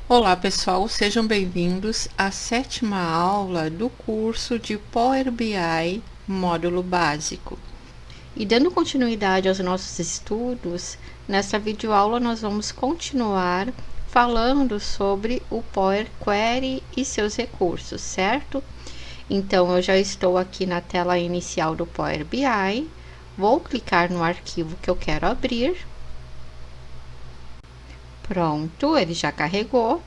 Olá pessoal, sejam bem-vindos à 7ª aula do curso de Power BI Módulo Básico. E dando continuidade aos nossos estudos, nesta videoaula nós vamos continuar falando sobre o Power Query e seus recursos, certo? Então, eu já estou aqui na tela inicial do Power BI, vou clicar no arquivo que eu quero abrir. Pronto, ele já carregou.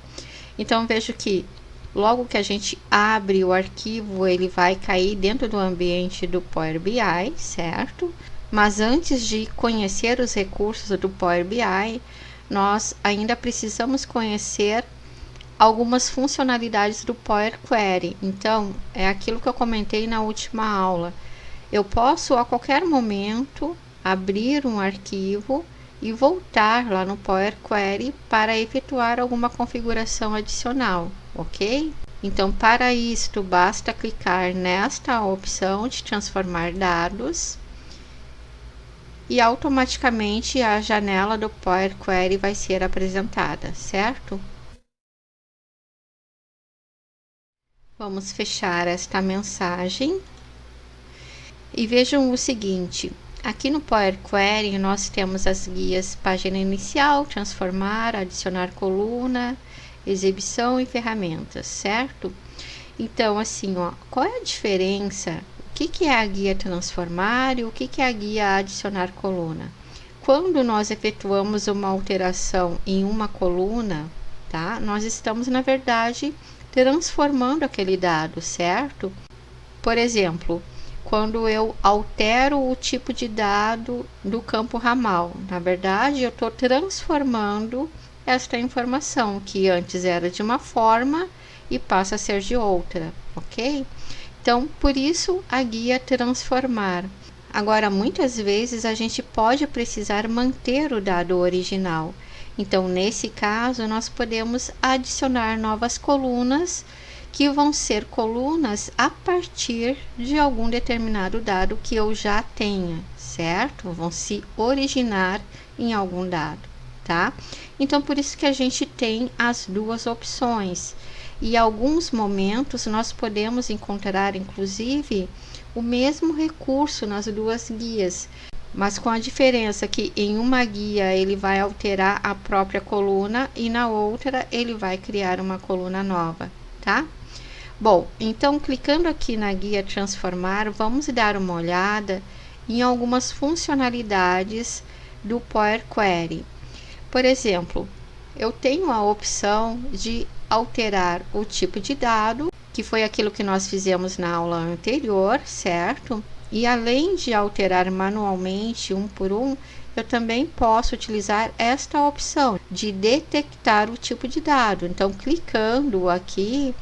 Então, vejo que logo que a gente abre o arquivo, ele vai cair dentro do ambiente do Power BI, certo? Mas antes de conhecer os recursos do Power BI, nós ainda precisamos conhecer algumas funcionalidades do Power Query. Então, é aquilo que eu comentei na última aula. Eu posso, a qualquer momento, abrir um arquivo e voltar lá no Power Query para efetuar alguma configuração adicional, ok? Então, para isto, basta clicar nesta opção de transformar dados e automaticamente a janela do Power Query vai ser apresentada, certo? Vamos fechar esta mensagem e vejam o seguinte. Aqui no Power Query nós temos as guias página inicial, transformar, adicionar coluna, exibição e ferramentas, certo? Então, assim, ó, qual é a diferença? O que é a guia transformar e o que é a guia adicionar coluna? Quando nós efetuamos uma alteração em uma coluna, tá? Nós estamos, na verdade, transformando aquele dado, certo? Por exemplo, quando eu altero o tipo de dado do campo ramal, na verdade, eu estou transformando esta informação, que antes era de uma forma e passa a ser de outra, ok? Então, por isso, a guia transformar. Agora, muitas vezes, a gente pode precisar manter o dado original. Então, nesse caso, nós podemos adicionar novas colunas, que vão ser colunas a partir de algum determinado dado que eu já tenha, certo? Vão se originar em algum dado, tá? Então, por isso que a gente tem as duas opções. E em alguns momentos nós podemos encontrar, inclusive, o mesmo recurso nas duas guias, mas com a diferença que em uma guia ele vai alterar a própria coluna e na outra ele vai criar uma coluna nova, tá? Bom, então clicando aqui na guia transformar, vamos dar uma olhada em algumas funcionalidades do Power Query. Por exemplo, eu tenho a opção de alterar o tipo de dado, que foi aquilo que nós fizemos na aula anterior, certo? E além de alterar manualmente um por um, eu também posso utilizar esta opção de detectar o tipo de dado. Então, clicando aqui,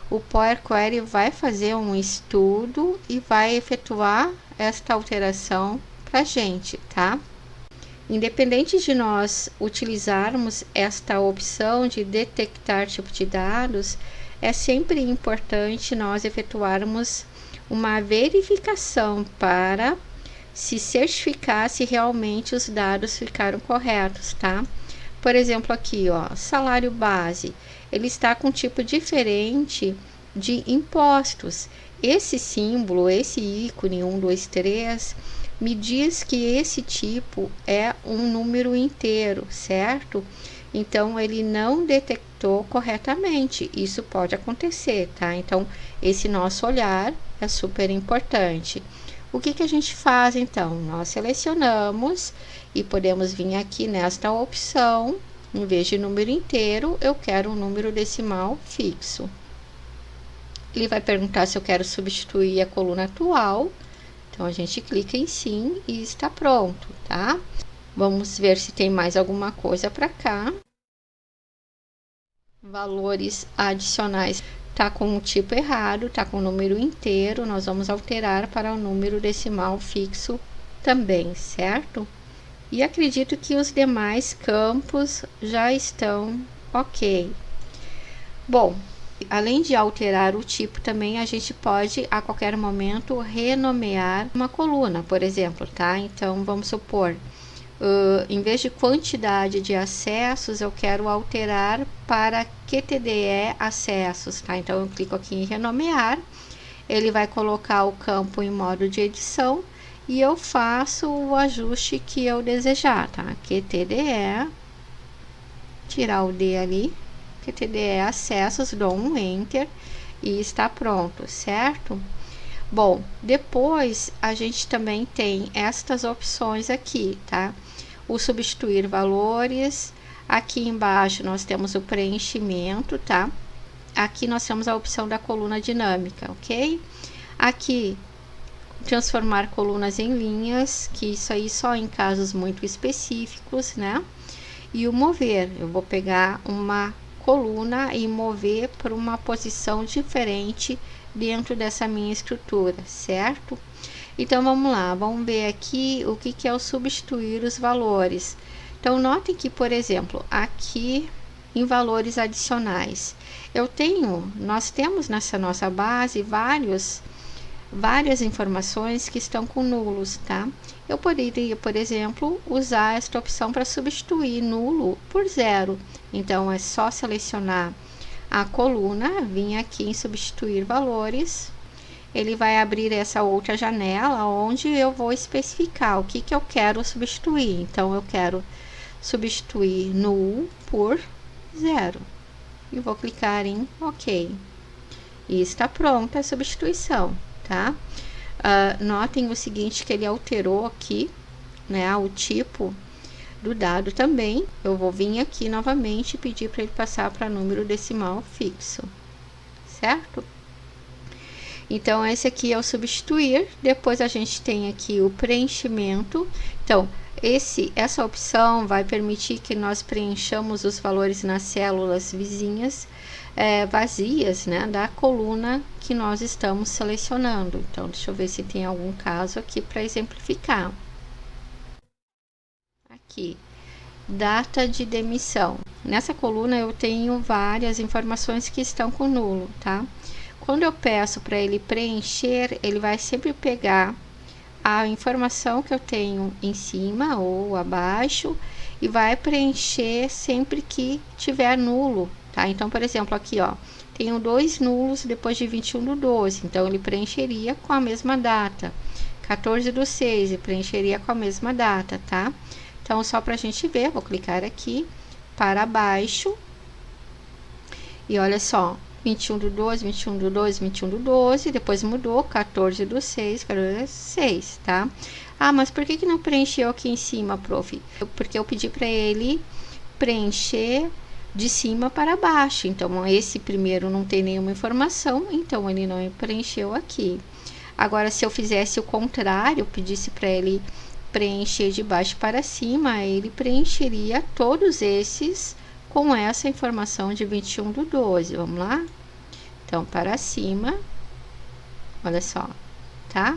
o Power Query vai fazer um estudo e vai efetuar esta alteração para a gente, tá? Independente de nós utilizarmos esta opção de detectar tipo de dados, é sempre importante nós efetuarmos uma verificação para se certificar se realmente os dados ficaram corretos, tá? Por exemplo, aqui, ó, salário base, ele está com um tipo diferente de impostos. Esse símbolo, esse ícone 1, 2, 3, me diz que esse tipo é um número inteiro, certo? Então, ele não detectou corretamente. Isso pode acontecer, tá? Então, esse nosso olhar é super importante. O que a gente faz, então? Nós selecionamos e podemos vir aqui nesta opção, em vez de número inteiro, eu quero um número decimal fixo. Ele vai perguntar se eu quero substituir a coluna atual. Então, a gente clica em sim e está pronto, tá? Vamos ver se tem mais alguma coisa para cá. Valores adicionais. Tá com o tipo errado, tá com o número inteiro, nós vamos alterar para o número decimal fixo também, certo? E acredito que os demais campos já estão ok. Bom, além de alterar o tipo, também a gente pode a qualquer momento renomear uma coluna, por exemplo, tá? Então, vamos supor, Em vez de quantidade de acessos, eu quero alterar para QTDE acessos, tá? Então, eu clico aqui em renomear, ele vai colocar o campo em modo de edição e eu faço o ajuste que eu desejar, tá? QTDE, tirar o D ali, QTDE acessos, dou um Enter e está pronto, certo? Bom, depois a gente também tem estas opções aqui, tá? O substituir valores, aqui embaixo nós temos o preenchimento, tá? Aqui nós temos a opção da coluna dinâmica, ok? Aqui, transformar colunas em linhas, que isso aí só em casos muito específicos, né? E o mover, eu vou pegar uma coluna e mover para uma posição diferente dentro dessa minha estrutura, certo? Então, vamos lá, vamos ver aqui o que é o substituir os valores. Então, notem que, por exemplo, aqui em valores adicionais, nós temos nessa nossa base várias informações que estão com nulos, tá? Eu poderia, por exemplo, usar esta opção para substituir nulo por zero. Então, é só selecionar a coluna, vir aqui em substituir valores, ele vai abrir essa outra janela onde eu vou especificar o que eu quero substituir. Então, eu quero substituir null por zero e vou clicar em OK. E está pronta a substituição, tá? Notem o seguinte, que ele alterou aqui, né, o tipo do dado também. Eu vou vir aqui novamente e pedir para ele passar para número decimal fixo, certo? Então, esse aqui é o substituir. Depois a gente tem aqui o preenchimento. Então, essa opção vai permitir que nós preenchamos os valores nas células vizinhas vazias, né, da coluna que nós estamos selecionando. Então, deixa eu ver se tem algum caso aqui para exemplificar. Aqui, data de demissão. Nessa coluna eu tenho várias informações que estão com nulo, tá? Quando eu peço para ele preencher, ele vai sempre pegar a informação que eu tenho em cima ou abaixo e vai preencher sempre que tiver nulo, tá? Então, por exemplo, aqui, ó, tenho 2 nulos depois de 21/12, então ele preencheria com a mesma data. 14/6, ele preencheria com a mesma data, tá? Então, só para a gente ver, vou clicar aqui para baixo e olha só, 21/12, 21/12, 21/12, depois mudou, 14/6, 14/6, tá? Ah, mas por que não preencheu aqui em cima, prof? Porque eu pedi para ele preencher de cima para baixo, então esse primeiro não tem nenhuma informação, então ele não preencheu aqui. Agora, se eu fizesse o contrário, pedisse para ele preencher de baixo para cima, ele preencheria todos esses com essa informação de 21/12. Vamos lá? Então, para cima, olha só, tá?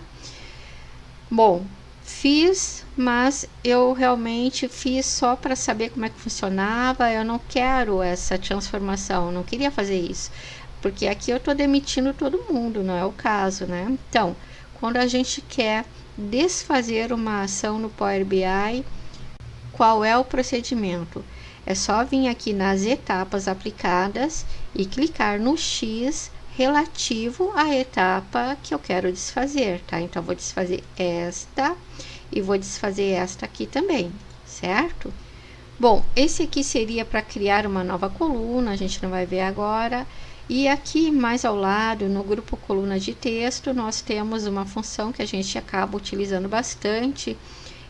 Bom, fiz, mas eu realmente fiz só para saber como é que funcionava. Eu não quero essa transformação, eu não queria fazer isso, porque aqui eu estou demitindo todo mundo, não é o caso, né? Então, quando a gente quer desfazer uma ação no Power BI, qual é o procedimento? É só vir aqui nas etapas aplicadas e clicar no X relativo à etapa que eu quero desfazer, tá? Então, vou desfazer esta e vou desfazer esta aqui também, certo? Bom, esse aqui seria para criar uma nova coluna, a gente não vai ver agora. E aqui mais ao lado, no grupo coluna de texto, nós temos uma função que a gente acaba utilizando bastante,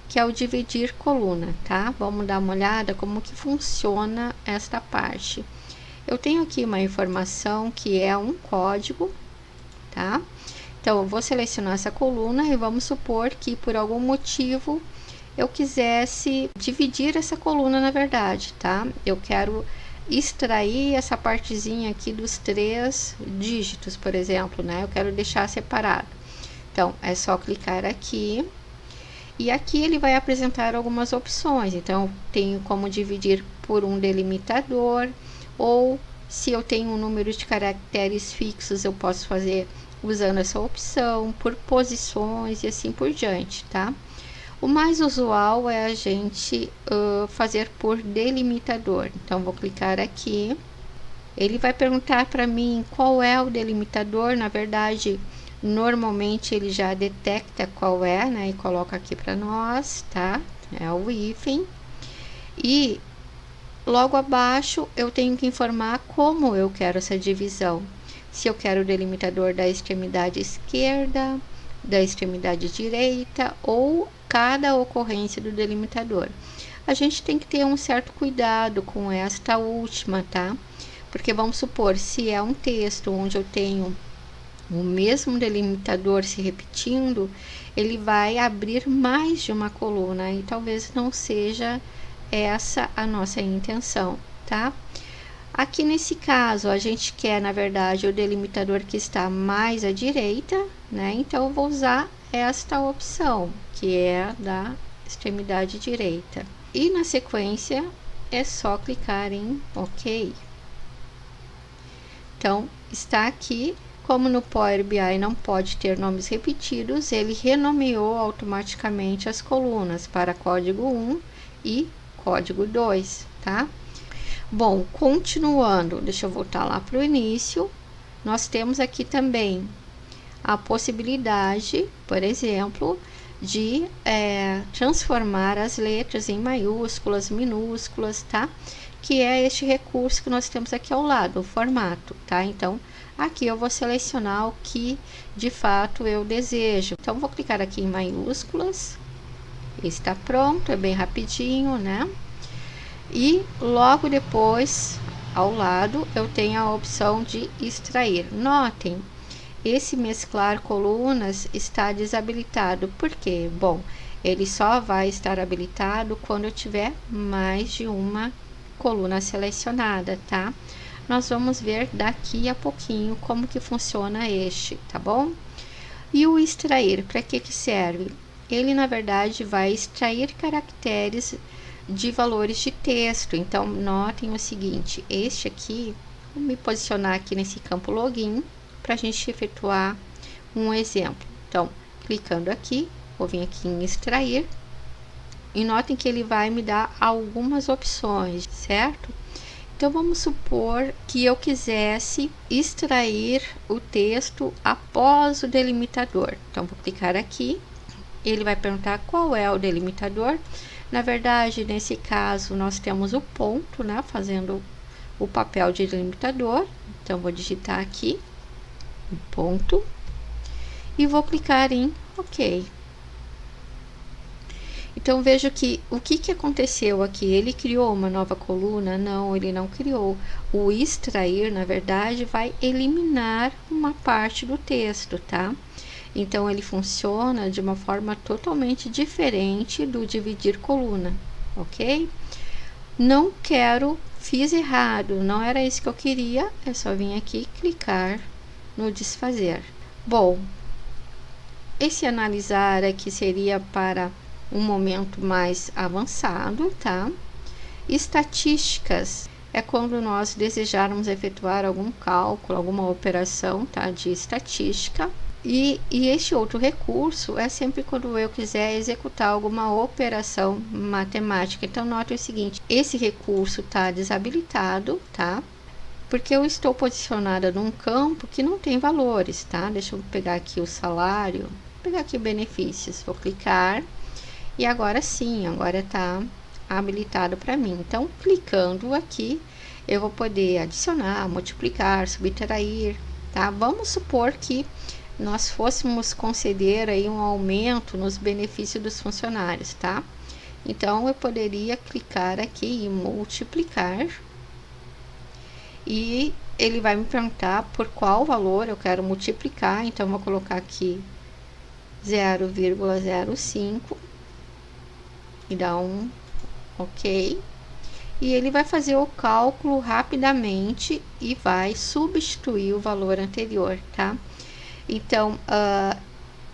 que é o dividir coluna, tá? Vamos dar uma olhada como que funciona esta parte. Eu tenho aqui uma informação que é um código, tá? Então, eu vou selecionar essa coluna e vamos supor que por algum motivo eu quisesse dividir essa coluna, na verdade, tá? Eu quero extrair essa partezinha aqui dos 3 dígitos, por exemplo, né? Eu quero deixar separado. Então, é só clicar aqui. E aqui ele vai apresentar algumas opções. Então, eu tenho como dividir por um delimitador, ou se eu tenho um número de caracteres fixos, eu posso fazer usando essa opção, por posições e assim por diante, tá? O mais usual é a gente fazer por delimitador. Então, vou clicar aqui. Ele vai perguntar para mim qual é o delimitador. Na verdade, normalmente ele já detecta qual é, né? E coloca aqui para nós, tá? É o hífen. E logo abaixo eu tenho que informar como eu quero essa divisão. Se eu quero o delimitador da extremidade esquerda, da extremidade direita ou cada ocorrência do delimitador. A gente tem que ter um certo cuidado com esta última, tá? Porque vamos supor, se é um texto onde eu tenho o mesmo delimitador se repetindo, ele vai abrir mais de uma coluna e talvez não seja essa a nossa intenção, tá? Aqui nesse caso, a gente quer, na verdade, o delimitador que está mais à direita, né? Então, eu vou usar esta opção, que é da extremidade direita. E na sequência, é só clicar em OK. Então, está aqui. Como no Power BI não pode ter nomes repetidos, ele renomeou automaticamente as colunas para código 1 e código 2, tá? Bom, continuando, deixa eu voltar lá para o início. Nós temos aqui também a possibilidade, por exemplo, de transformar as letras em maiúsculas, minúsculas, tá? Que é este recurso que nós temos aqui ao lado, o formato, tá? Então, aqui eu vou selecionar o que de fato eu desejo. Então, vou clicar aqui em maiúsculas. Está pronto, é bem rapidinho, né? E logo depois, ao lado, eu tenho a opção de extrair. Notem, esse mesclar colunas está desabilitado. Por quê? Bom, ele só vai estar habilitado quando eu tiver mais de uma coluna selecionada, tá? Nós vamos ver daqui a pouquinho como que funciona este, tá bom? E o extrair, para que serve? Ele, na verdade, vai extrair caracteres de valores de texto. Então, notem o seguinte, este aqui, vou me posicionar aqui nesse campo login, para a gente efetuar um exemplo. Então, clicando aqui, vou vir aqui em extrair, e notem que ele vai me dar algumas opções, certo? Então, vamos supor que eu quisesse extrair o texto após o delimitador. Então, vou clicar aqui, ele vai perguntar qual é o delimitador. Na verdade, nesse caso, nós temos o ponto, né, fazendo o papel de delimitador. Então, vou digitar aqui, um ponto, e vou clicar em OK. Então, vejo que o que aconteceu aqui? Ele criou uma nova coluna? Não, ele não criou. O extrair, na verdade, vai eliminar uma parte do texto, tá? Então, ele funciona de uma forma totalmente diferente do dividir coluna, ok? Não quero, fiz errado, não era isso que eu queria, é só vir aqui e clicar no desfazer. Bom, esse analisar aqui seria para um momento mais avançado, tá? Estatísticas é quando nós desejarmos efetuar algum cálculo, alguma operação, tá? De estatística. E este outro recurso é sempre quando eu quiser executar alguma operação matemática. Então, note o seguinte, esse recurso está desabilitado, tá? Porque eu estou posicionada num campo que não tem valores, tá? Deixa eu pegar aqui o salário, vou pegar aqui benefícios, vou clicar e agora sim, agora está habilitado para mim. Então, clicando aqui, eu vou poder adicionar, multiplicar, subtrair, tá? Vamos supor que nós fôssemos conceder aí um aumento nos benefícios dos funcionários, tá? Então, eu poderia clicar aqui em multiplicar e ele vai me perguntar por qual valor eu quero multiplicar. Então, vou colocar aqui 0,05 e dar um OK. E ele vai fazer o cálculo rapidamente e vai substituir o valor anterior, tá? Então,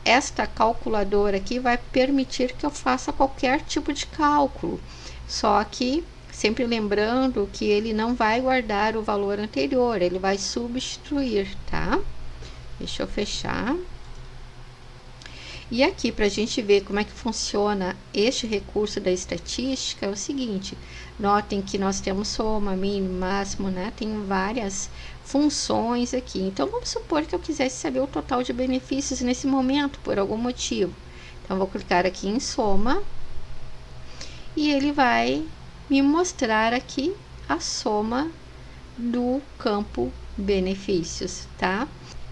esta calculadora aqui vai permitir que eu faça qualquer tipo de cálculo, só que sempre lembrando que ele não vai guardar o valor anterior, ele vai substituir, tá? Deixa eu fechar. E aqui, para a gente ver como é que funciona este recurso da estatística, é o seguinte: notem que nós temos soma, mínimo, máximo, né? Tem várias funções aqui. Então, vamos supor que eu quisesse saber o total de benefícios nesse momento, por algum motivo. Então, vou clicar aqui em soma e ele vai me mostrar aqui a soma do campo benefícios, tá?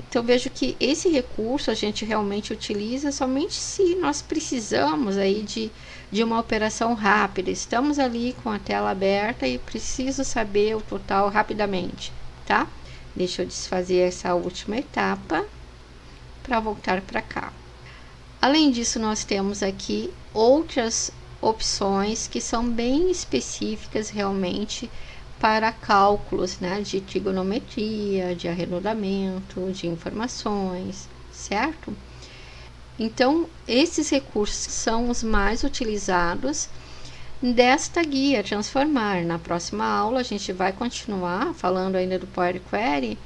Então, vejo que esse recurso a gente realmente utiliza somente se nós precisamos aí de uma operação rápida. Estamos ali com a tela aberta e preciso saber o total rapidamente, tá? Deixa eu desfazer essa última etapa para voltar para cá. Além disso, nós temos aqui outras opções que são bem específicas realmente para cálculos, né, de trigonometria, de arredondamento, de informações, certo? Então, esses recursos são os mais utilizados desta guia Transformar. Na próxima aula, a gente vai continuar falando ainda do Power Query,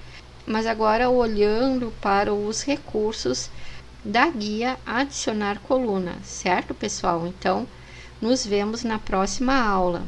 mas agora olhando para os recursos da guia Adicionar coluna, certo, pessoal? Então, nos vemos na próxima aula.